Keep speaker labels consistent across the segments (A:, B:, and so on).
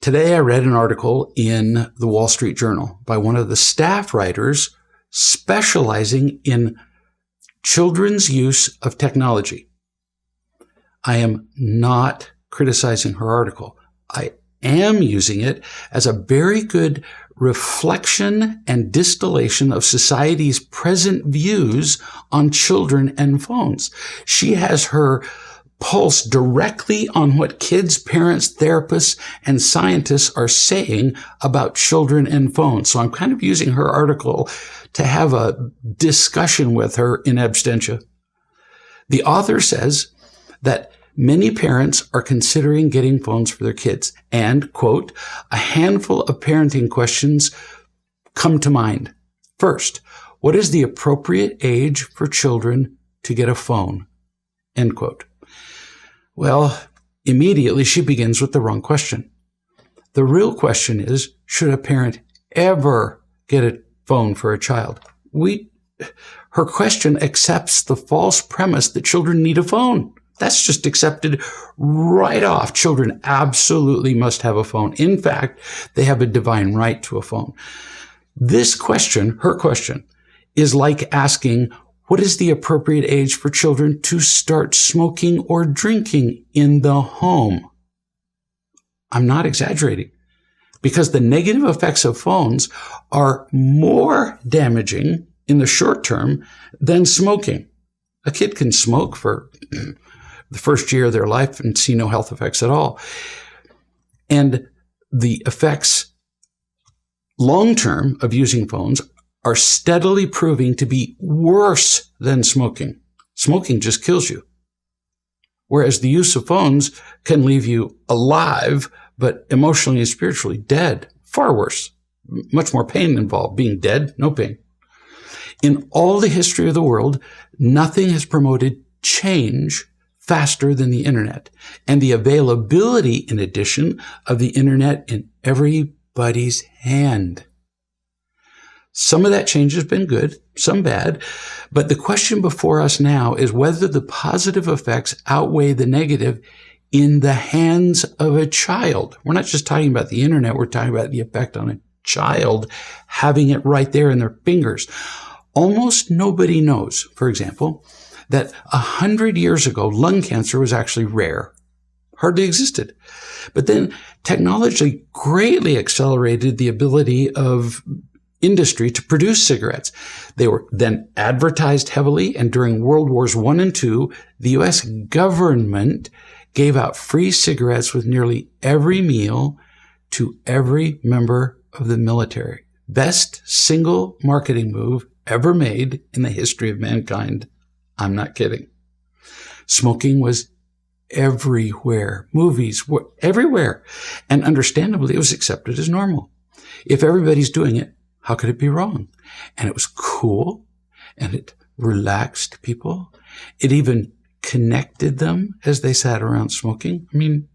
A: Today I read an article in the Wall Street Journal by one of the staff writers specializing in children's use of technology. I am not criticizing her article. I am using it as a very good reflection and distillation of society's present views on children and phones. She has her pulse directly on what kids, parents, therapists, and scientists are saying about children and phones. So I'm kind of using her article to have a discussion with her in absentia. The author says that many parents are considering getting phones for their kids, and, quote, a handful of parenting questions come to mind. First, what is the appropriate age for children to get a phone? End quote. Well, immediately she begins with the wrong question. The real question is, should a parent ever get a phone for a child? Her question accepts the false premise that children need a phone. That's just accepted right off. Children absolutely must have a phone. In fact, they have a divine right to a phone. This question, her question, is like asking, what is the appropriate age for children to start smoking or drinking in the home? I'm not exaggerating, because the negative effects of phones are more damaging in the short term than smoking. A kid can smoke for the first year of their life and see no health effects at all. And the effects long-term of using phones are steadily proving to be worse than smoking. Smoking just kills you. Whereas the use of phones can leave you alive, but emotionally and spiritually dead. Far worse. Much more pain involved. Being dead, no pain. In all the history of the world, nothing has promoted change faster than the internet, and the availability, in addition, of the internet in everybody's hand. Some of that change has been good, some bad, but the question before us now is whether the positive effects outweigh the negative in the hands of a child. We're not just talking about the internet, we're talking about the effect on a child having it right there in their fingers. Almost nobody knows, for example, that 100 years ago, lung cancer was actually rare, hardly existed. But then technology greatly accelerated the ability of industry to produce cigarettes. They were then advertised heavily, and during World Wars I and II, the U.S. government gave out free cigarettes with nearly every meal to every member of the military. Best single marketing move ever made in the history of mankind. I'm not kidding. Smoking was everywhere. Movies were everywhere. And understandably, it was accepted as normal. If everybody's doing it, how could it be wrong? And it was cool, and it relaxed people. It even connected them as they sat around smoking. I mean,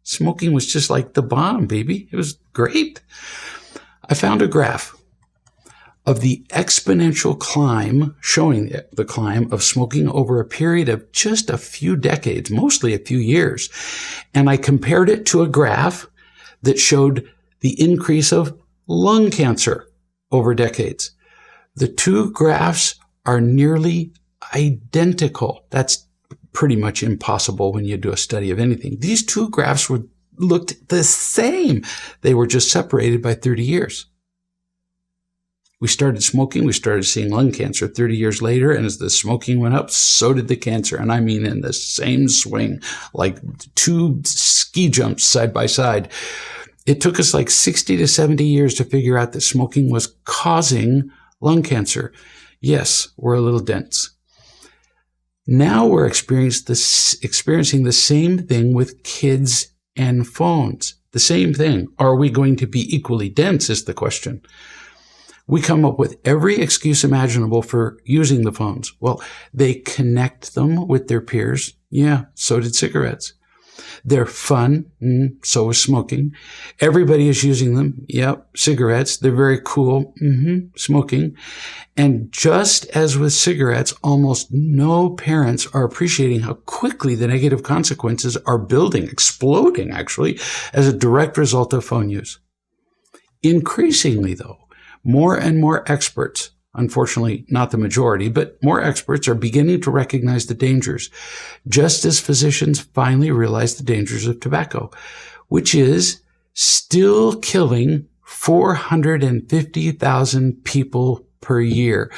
A: smoking was just like the bomb, baby. It was great. I found a graph of the exponential climb, showing the climb of smoking over a period of just a few decades, mostly a few years. And I compared it to a graph that showed the increase of lung cancer over decades. The two graphs are nearly identical. That's pretty much impossible when you do a study of anything. These two graphs looked the same. They were just separated by 30 years. We started smoking, we started seeing lung cancer 30 years later, and as the smoking went up, so did the cancer. And I mean in the same swing, like two ski jumps side by side. It took us like 60 to 70 years to figure out that smoking was causing lung cancer. Yes, we're a little dense. Now we're experiencing the same thing with kids and phones. The same thing. Are we going to be equally dense is the question. We come up with every excuse imaginable for using the phones. Well, they connect them with their peers. Yeah, so did cigarettes. They're fun. So is smoking. Everybody is using them. Yep. Cigarettes. They're very cool. Smoking. And just as with cigarettes, almost no parents are appreciating how quickly the negative consequences are building, exploding actually, as a direct result of phone use. Increasingly, though, more and more experts, unfortunately not the majority, but more experts are beginning to recognize the dangers, just as physicians finally realize the dangers of tobacco, which is still killing 450,000 people per year.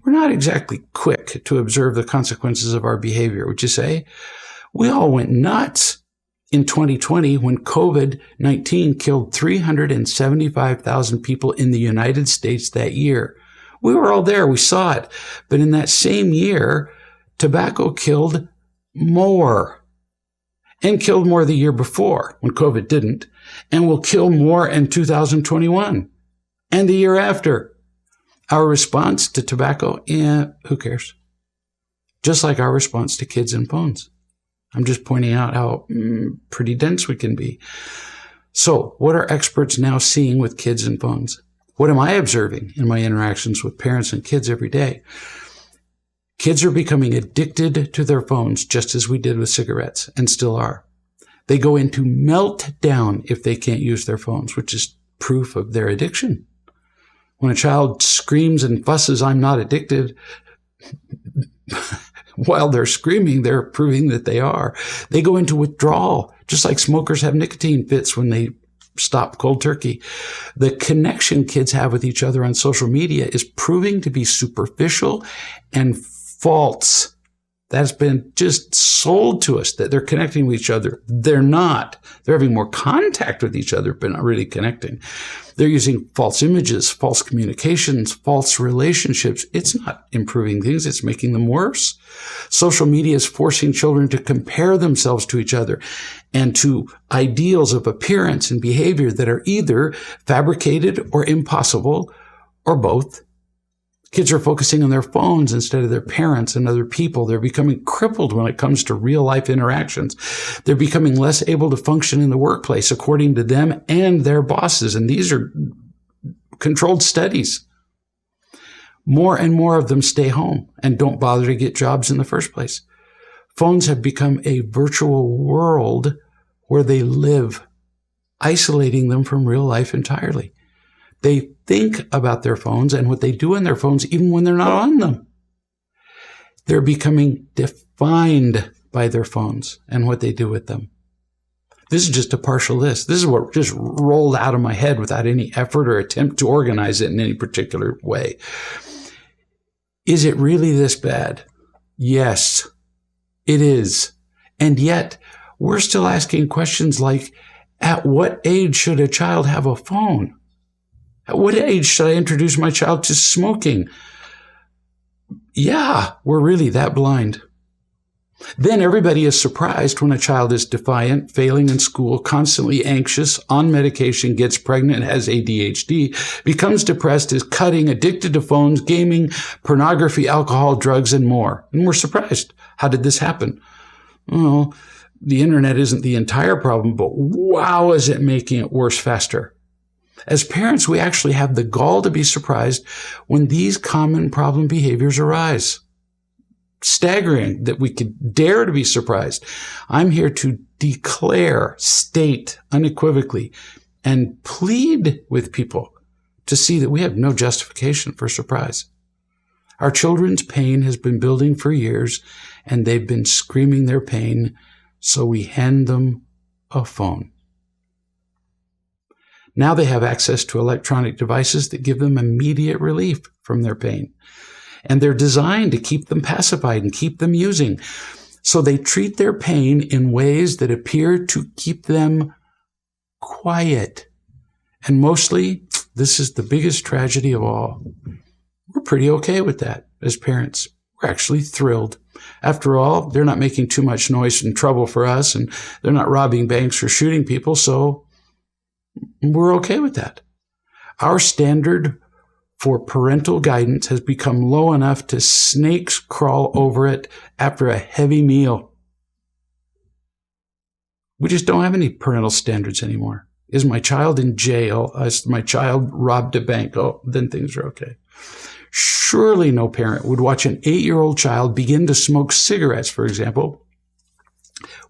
A: We're not exactly quick to observe the consequences of our behavior, would you say? We all went nuts in 2020 when COVID-19 killed 375,000 people in the United States that year. We were all there. We saw it. But in that same year, tobacco killed more, and killed more the year before when COVID didn't, and will kill more in 2021 and the year after. Our response to tobacco, who cares? Just like our response to kids and phones. I'm just pointing out how pretty dense we can be. So what are experts now seeing with kids and phones? What am I observing in my interactions with parents and kids every day? Kids are becoming addicted to their phones, just as we did with cigarettes, and still are. They go into meltdown if they can't use their phones, which is proof of their addiction. When a child screams and fusses, "I'm not addicted," while they're screaming, they're proving that they are. They go into withdrawal, just like smokers have nicotine fits when they stop cold turkey. The connection kids have with each other on social media is proving to be superficial and false. That's been just sold to us that they're connecting with each other. They're not. They're having more contact with each other, but not really connecting. They're using false images, false communications, false relationships. It's not improving things. It's making them worse. Social media is forcing children to compare themselves to each other and to ideals of appearance and behavior that are either fabricated or impossible, or both. Kids are focusing on their phones instead of their parents and other people. They're becoming crippled when it comes to real life interactions. They're becoming less able to function in the workplace according to them and their bosses. And these are controlled studies. More and more of them stay home and don't bother to get jobs in the first place. Phones have become a virtual world where they live, isolating them from real life entirely. They think about their phones and what they do on their phones even when they're not on them. They're becoming defined by their phones and what they do with them. This is just a partial list. This is what just rolled out of my head without any effort or attempt to organize it in any particular way. Is it really this bad? Yes, it is. And yet, we're still asking questions like, at what age should a child have a phone? At what age should I introduce my child to smoking? Yeah, we're really that blind. Then everybody is surprised when a child is defiant, failing in school, constantly anxious, on medication, gets pregnant, has ADHD, becomes depressed, is cutting, addicted to phones, gaming, pornography, alcohol, drugs, and more. And we're surprised. How did this happen? Well, the internet isn't the entire problem, but wow, is it making it worse faster. As parents, we actually have the gall to be surprised when these common problem behaviors arise. Staggering that we could dare to be surprised. I'm here to declare, state unequivocally, and plead with people to see that we have no justification for surprise. Our children's pain has been building for years, and they've been screaming their pain, so we hand them a phone. Now they have access to electronic devices that give them immediate relief from their pain. And they're designed to keep them pacified and keep them using. So they treat their pain in ways that appear to keep them quiet. And mostly, this is the biggest tragedy of all. We're pretty okay with that as parents. We're actually thrilled. After all, they're not making too much noise and trouble for us, and they're not robbing banks or shooting people, so we're okay with that. Our standard for parental guidance has become low enough to snakes crawl over it after a heavy meal. We just don't have any parental standards anymore. Is my child in jail? Is my child robbed a bank? Oh, then things are okay. Surely no parent would watch an 8-year-old child begin to smoke cigarettes, for example,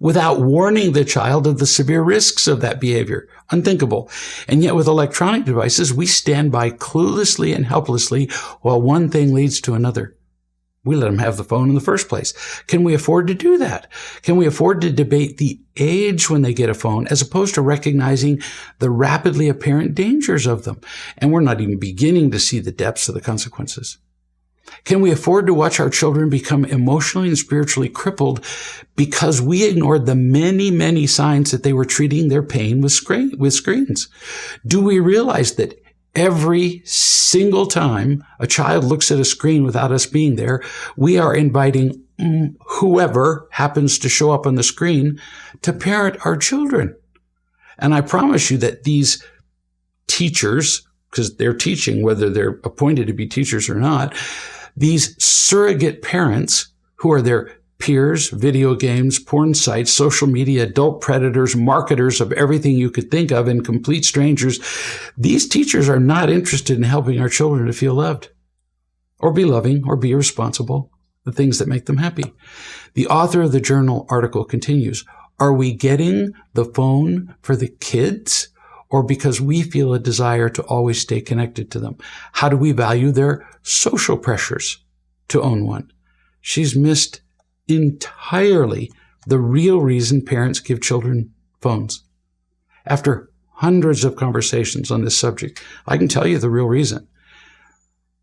A: without warning the child of the severe risks of that behavior. Unthinkable. And yet with electronic devices, we stand by cluelessly and helplessly while one thing leads to another. We let them have the phone in the first place. Can we afford to do that? Can we afford to debate the age when they get a phone as opposed to recognizing the rapidly apparent dangers of them? And we're not even beginning to see the depths of the consequences. Can we afford to watch our children become emotionally and spiritually crippled because we ignored the many, many signs that they were treating their pain with screens? Do we realize that every single time a child looks at a screen without us being there, we are inviting whoever happens to show up on the screen to parent our children? And I promise you that these teachers, because they're teaching whether they're appointed to be teachers or not, these surrogate parents who are their peers, video games, porn sites, social media, adult predators, marketers of everything you could think of, and complete strangers, these teachers are not interested in helping our children to feel loved or be loving or be responsible, the things that make them happy. The author of the journal article continues, are we getting the phone for the kids or because we feel a desire to always stay connected to them? How do we value their social pressures to own one? She's missed entirely the real reason parents give children phones. After hundreds of conversations on this subject, I can tell you the real reason.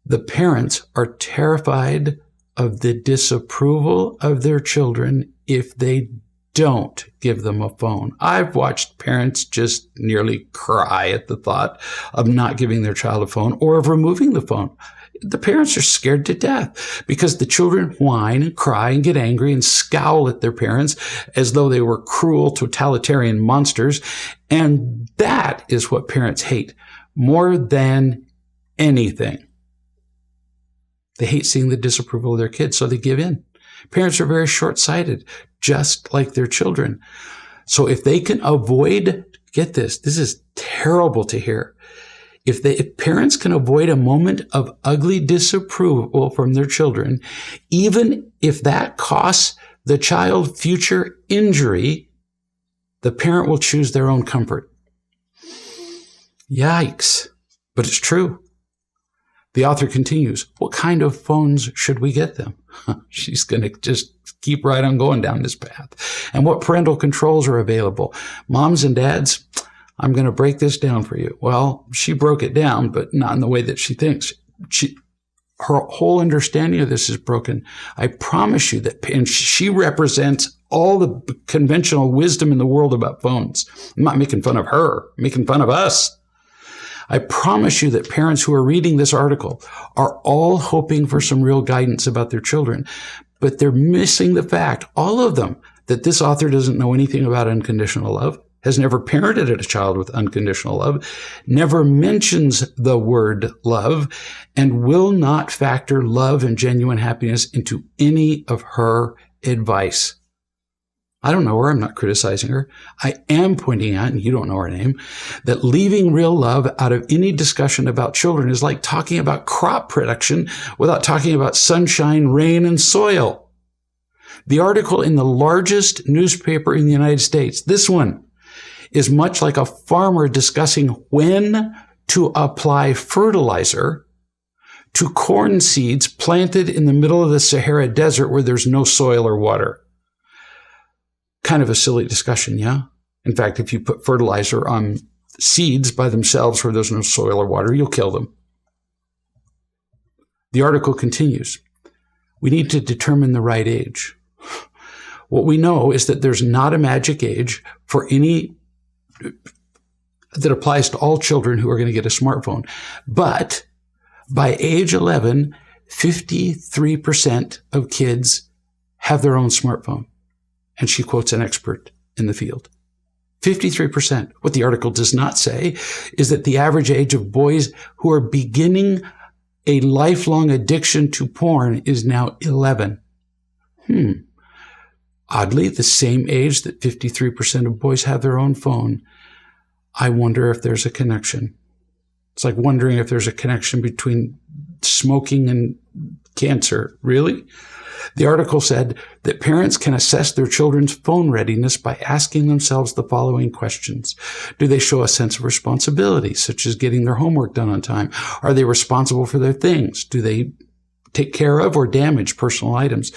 A: The parents are terrified of the disapproval of their children if they don't give them a phone. I've watched parents just nearly cry at the thought of not giving their child a phone or of removing the phone. The parents are scared to death because the children whine and cry and get angry and scowl at their parents as though they were cruel, totalitarian monsters. And that is what parents hate more than anything. They hate seeing the disapproval of their kids, so they give in. Parents are very short-sighted, just like their children. So if they can avoid, get this is terrible to hear. If parents can avoid a moment of ugly disapproval from their children, even if that costs the child future injury, the parent will choose their own comfort. Yikes. But it's true. The author continues, what kind of phones should we get them? She's going to just keep right on going down this path. And what parental controls are available? Moms and dads, I'm going to break this down for you. Well, she broke it down, but not in the way that she thinks. Her whole understanding of this is broken. I promise you that, and she represents all the conventional wisdom in the world about phones. I'm not making fun of her, I'm making fun of us. I promise you that parents who are reading this article are all hoping for some real guidance about their children, but they're missing the fact, all of them, that this author doesn't know anything about unconditional love, has never parented a child with unconditional love, never mentions the word love, and will not factor love and genuine happiness into any of her advice. I don't know her. I'm not criticizing her. I am pointing out, and you don't know her name, that leaving real love out of any discussion about children is like talking about crop production without talking about sunshine, rain, and soil. The article in the largest newspaper in the United States, this one, is much like a farmer discussing when to apply fertilizer to corn seeds planted in the middle of the Sahara Desert where there's no soil or water. Kind of a silly discussion, yeah? In fact, if you put fertilizer on seeds by themselves where there's no soil or water, you'll kill them. The article continues. We need to determine the right age. What we know is that there's not a magic age for any that applies to all children who are going to get a smartphone. But by age 11, 53% of kids have their own smartphone. And she quotes an expert in the field. 53%. What the article does not say is that the average age of boys who are beginning a lifelong addiction to porn is now 11. Oddly, the same age that 53% of boys have their own phone. I wonder if there's a connection. It's like wondering if there's a connection between smoking and cancer. Really? The article said that parents can assess their children's phone readiness by asking themselves the following questions. Do they show a sense of responsibility, such as getting their homework done on time? Are they responsible for their things? Do they take care of or damage personal items?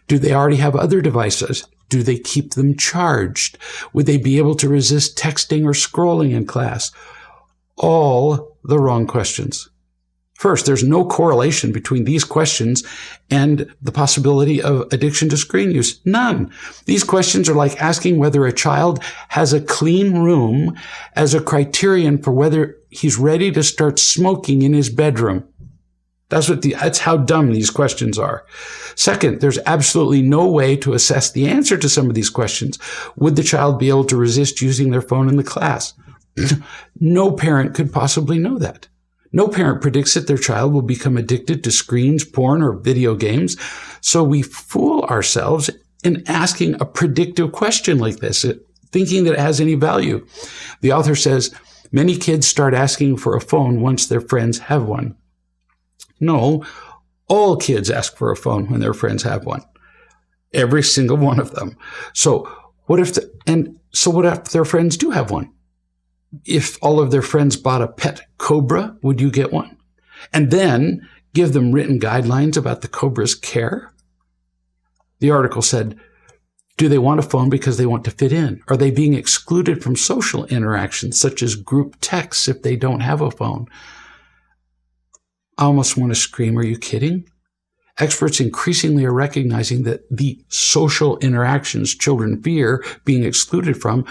A: Do they already have other devices? Do they keep them charged? Would they be able to resist texting or scrolling in class? All the wrong questions. First, there's no correlation between these questions and the possibility of addiction to screen use. None. These questions are like asking whether a child has a clean room as a criterion for whether he's ready to start smoking in his bedroom. That's how dumb these questions are. Second, there's absolutely no way to assess the answer to some of these questions. Would the child be able to resist using their phone in the class? No parent could possibly know that. No parent predicts that their child will become addicted to screens, porn, or video games. So we fool ourselves in asking a predictive question like this, thinking that it has any value. The author says, many kids start asking for a phone once their friends have one. No, all kids ask for a phone when their friends have one. Every single one of them. So what if their friends do have one? If all of their friends bought a pet cobra, would you get one? And then give them written guidelines about the cobra's care? The article said, do they want a phone because they want to fit in? Are they being excluded from social interactions, such as group texts, if they don't have a phone? I almost want to scream, are you kidding? Experts increasingly are recognizing that the social interactions children fear being excluded from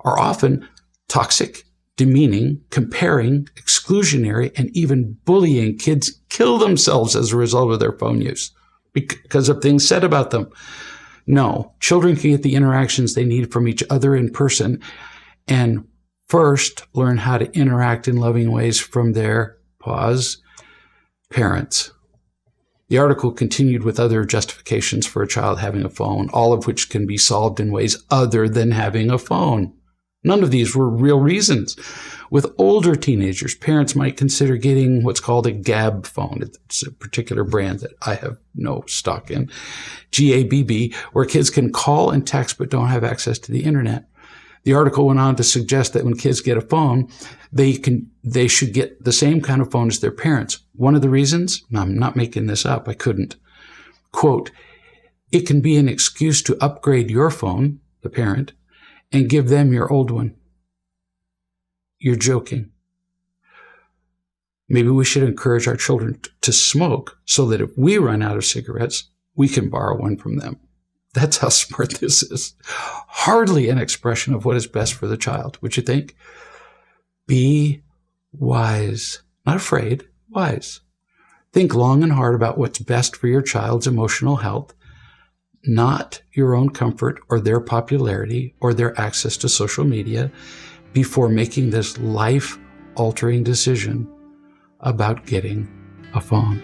A: are often toxic, demeaning, comparing, exclusionary, and even bullying. Kids kill themselves as a result of their phone use because of things said about them. No, children can get the interactions they need from each other in person and first learn how to interact in loving ways from their parents. The article continued with other justifications for a child having a phone, all of which can be solved in ways other than having a phone. None of these were real reasons. With older teenagers, parents might consider getting what's called a Gabb phone. It's a particular brand that I have no stock in. Gabb, where kids can call and text but don't have access to the internet. The article went on to suggest that when kids get a phone, they should get the same kind of phone as their parents. One of the reasons, and I'm not making this up, I couldn't, quote, it can be an excuse to upgrade your phone, the parent, and give them your old one. You're joking. Maybe we should encourage our children to smoke so that if we run out of cigarettes, we can borrow one from them. That's how smart this is. Hardly an expression of what is best for the child, would you think? Be wise. Not afraid, wise. Think long and hard about what's best for your child's emotional health, not your own comfort or their popularity or their access to social media, before making this life-altering decision about getting a phone.